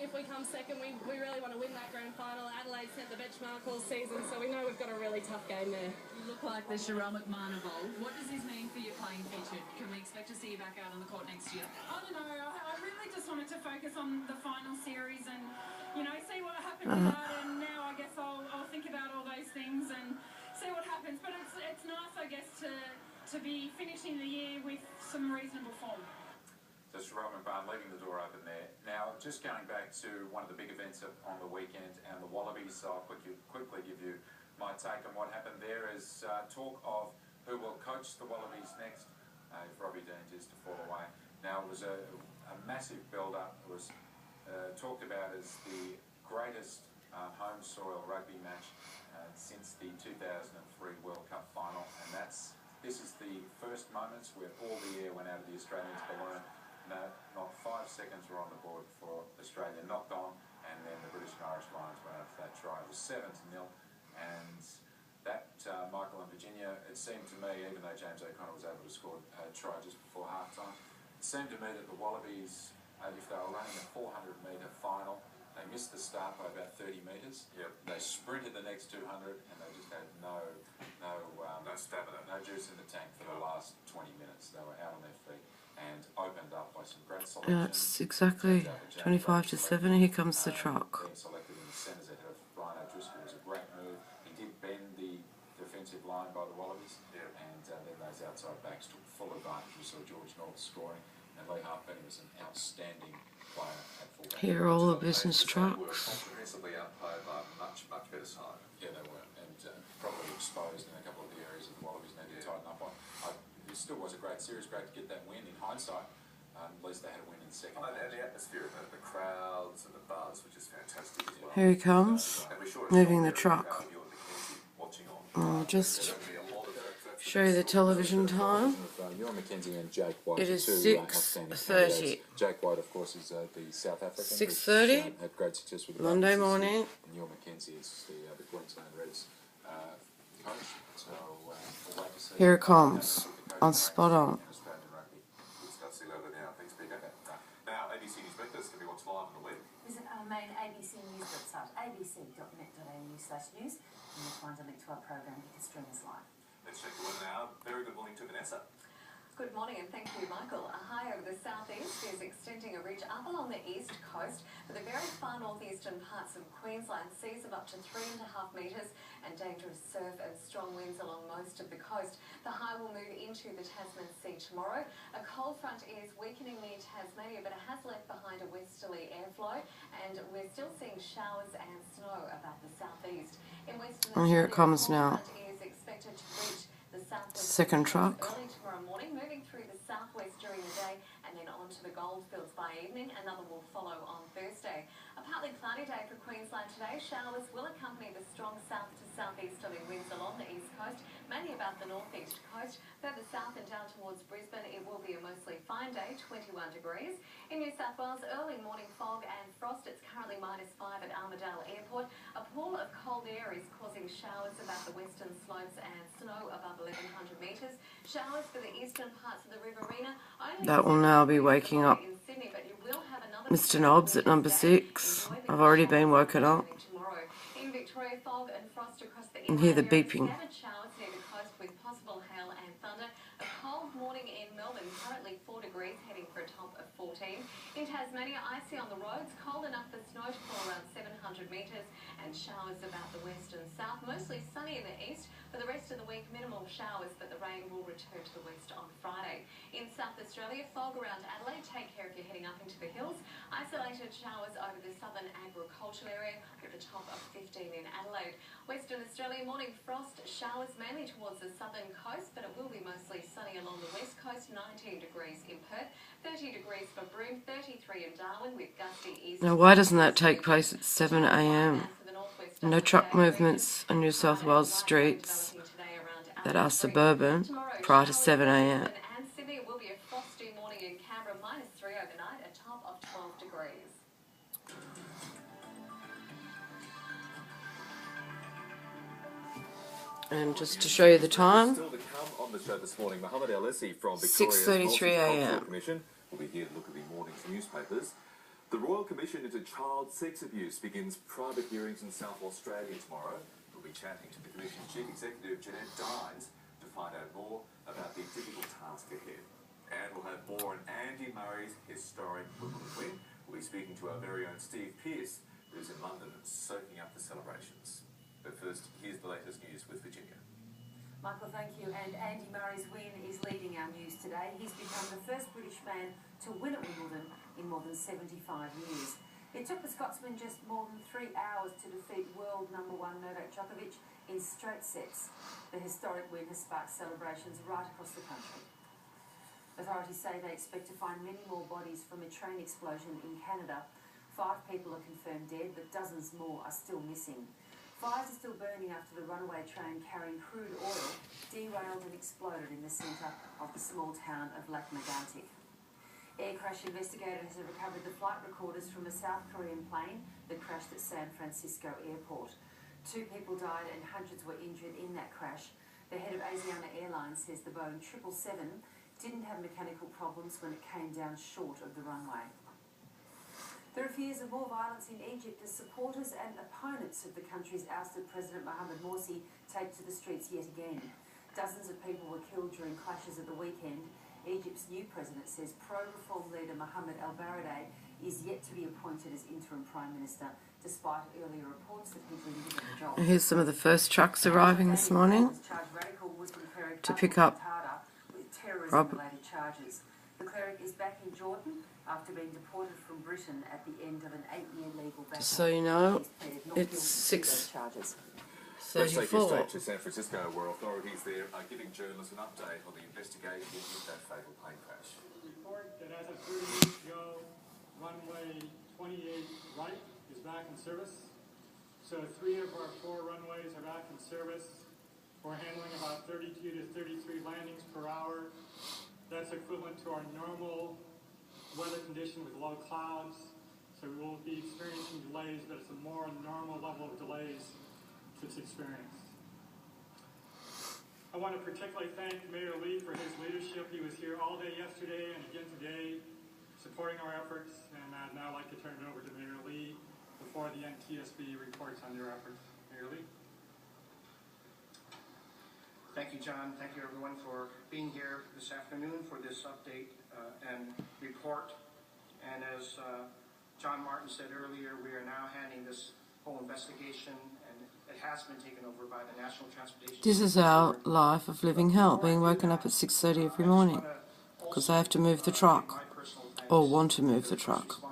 if we come second, we really want to win that grand final. Adelaide set the benchmark all season, so we know we've got a really tough game there. You look like the Sharon McMahon of old. What does this mean for your playing future? Can we expect to see you back out on the court next year? I don't know. I really just wanted to focus on the final series and, see what happened with that. And now I guess I'll think about all those things and see what happens. But it's nice, I guess, to be finishing the year with some reasonable form. Just Roman Barn leaving the door open there. Now, just going back to one of the big events on the weekend and the Wallabies, I'll quickly give you my take on what happened there. Is talk of who will coach the Wallabies next if Robbie Deans is to fall away. Now, it was a massive build-up. It was talked about as the greatest home soil rugby match since the 2003 World Cup final, and this is the first moments where all the air went out of the Australians' balloon. No, not 5 seconds were on the board for Australia, knocked on, and then the British and Irish Lions went out for that try. It was 7-0, and that Michael and Virginia, it seemed to me, even though James O'Connor was able to score a try just before halftime, it seemed to me that the Wallabies, if they were running a 400-metre final, they missed the start by about 30 metres. Yep. They sprinted the next 200, and they just had no stamina, no juice in the tank for the last 20 minutes. They were out on their feet and opened up by some great selections. Yeah, it's exactly 25-7. Here comes the truck. Being selected in the centres ahead of Brian O'Driscoll was a great move. He did bend the defensive line by the Wallabies, and then those outside backs took full advantage. We saw George North scoring, and Lee Halfpenny was an outstanding player at fullback. Here are all the business trucks. Comprehensively outplayed by much better side. Yeah, they were, and probably exposed in a couple of the areas that the Wallabies needed to tighten up on. It still was a great series, great to get that win in hindsight. At least they had a win in the second. And the atmosphere, the crowds and the buzz, which is fantastic as well. Here he comes, moving the truck. Just show you the television time. It is 6:30. Jake White, of course, is the South African. 6:30. Had great success with the Monday morning. And Neil McKenzie is the Queensland Reds coach. So we'll wait to see. Here it comes, on spot on. Now, ABC News Breakfast can be watched live on the web. Visit our main ABC News website, abc.net.au/news, and you'll find a link to our program. You can stream us live. Let's check the weather now. Very good morning to Vanessa. Good morning and thank you, Michael. A high over the southeast is extending a ridge up along the east coast for the very far northeastern parts of Queensland. Seas of up to 3.5 metres and dangerous surf and strong winds along most of the coast. The high will move into the Tasman Sea tomorrow. A cold front is weakening near Tasmania, but it has left behind a westerly airflow, and we're still seeing showers and snow about the southeast. In Western And here it comes now. is expected to reach the southwest Second truck. early tomorrow morning, moving through the southwest during the day and then on to the goldfields by evening. Another will follow on Thursday. A partly cloudy day for Queensland today. Showers will accompany the strong south to southeasterly winds along the east coast, mainly about the northeast coast. Further south and down towards Brisbane, it will be a mostly fine day, 21 degrees. In New South Wales, early morning fog and frost. It's currently -5 at Armidale Airport. A pool of cold air is causing showers about the western slopes and snow above 1,100 metres. Showers for the eastern parts of the Riverina. That will now be waking up in Sydney, but you will have another Mr. Nobbs at number 6. I've already been woken up. In Victoria, fog and frost across the And hear the inland area. beeping. Scattered showers near the coast with possible hail and thunder. A cold morning in Melbourne, currently 4 degrees, heading for a top of 14. In Tasmania, icy on the roads, cold enough for snow to fall around 700 metres, and showers about the west and south. Mostly sunny in the east. For the rest of the week, minimal showers, but the rain will return to the west on Friday. In South Australia, fog around Adelaide. Take care if you're heading up into the hills. Isolated showers over the southern agricultural area with a top of 15 in Adelaide. Western Australia, morning frost, showers mainly towards the southern coast, but it will be mostly sunny along the west coast. 19 degrees in Perth, 30 degrees for Broome, 33 in Darwin with gusty east. Now, why doesn't that take place at 7 a.m? No truck movements on New South Wales streets that are suburban prior to 7 a.m. And Sydney will be a frosty morning in Canberra, -3 overnight, a top of 12 degrees. And just to show you the time, Still to come on the show this morning, Mohammed El-Essi from Victoria's 6:33 a.m. Commission will be here to look at the morning's newspapers. The Royal Commission into Child Sex Abuse begins private hearings in South Australia tomorrow. We'll be chatting to the Commission's Chief Executive, Jeanette Dines, to find out more about the difficult task ahead. And we'll have more on Andy Murray's historic Wimbledon win. We'll be speaking to our very own Steve Pearce, who's in London soaking up the celebrations. But first, here's the latest news with Virginia. Michael, thank you. And Andy Murray's win is leading our news today. He's become the first British man to win at Wimbledon in more than 75 years. It took the Scotsman just more than 3 hours to defeat world number one Novak Djokovic in straight sets. The historic win has sparked celebrations right across the country. Authorities say they expect to find many more bodies from a train explosion in Canada. 5 people are confirmed dead, but dozens more are still missing. Fires are still burning after the runaway train carrying crude oil derailed and exploded in the centre of the small town of Lac-Mégantic. Air crash investigators have recovered the flight recorders from a South Korean plane that crashed at San Francisco airport. 2 people died and hundreds were injured in that crash. The head of Asiana Airlines says the Boeing 777 didn't have mechanical problems when it came down short of the runway. There are fears of more violence in Egypt as supporters and opponents of the country's ousted President Mohamed Morsi take to the streets yet again. Dozens of people were killed during clashes at the weekend. Egypt's new president says pro-reform leader Mohamed El-Baradei is yet to be appointed as interim prime minister, despite earlier reports that he's been given the job. Here's some of the first trucks arriving this morning to pick up Rob. Charges. The cleric is back in Jordan after being deported from Britain at the end of an 8-year legal battle. Just so you know, it's 6:34. Let's take you straight to San Francisco, where authorities there are giving journalists an update on the investigation into that fatal plane crash. Report that as of 30 minutes ago, runway 28 right is back in service. So 3 of our 4 runways are back in service. We're handling about 32 to 33 landings per hour. That's equivalent to our normal weather condition with low clouds. So we will be experiencing delays, but it's a more normal level of delays that's experienced. I want to particularly thank Mayor Lee for his leadership. He was here all day yesterday and again today, supporting our efforts. And I'd now like to turn it over to Mayor Lee before the NTSB reports on their efforts. Mayor Lee. Thank you, John. Thank you, everyone, for being here this afternoon for this update and report. And as John Martin said earlier, we are now handing this whole investigation, and it has been taken over by the National Transportation. This is our life of living hell, being woken up at 6:30 every morning because I have to move the truck or want to move the truck.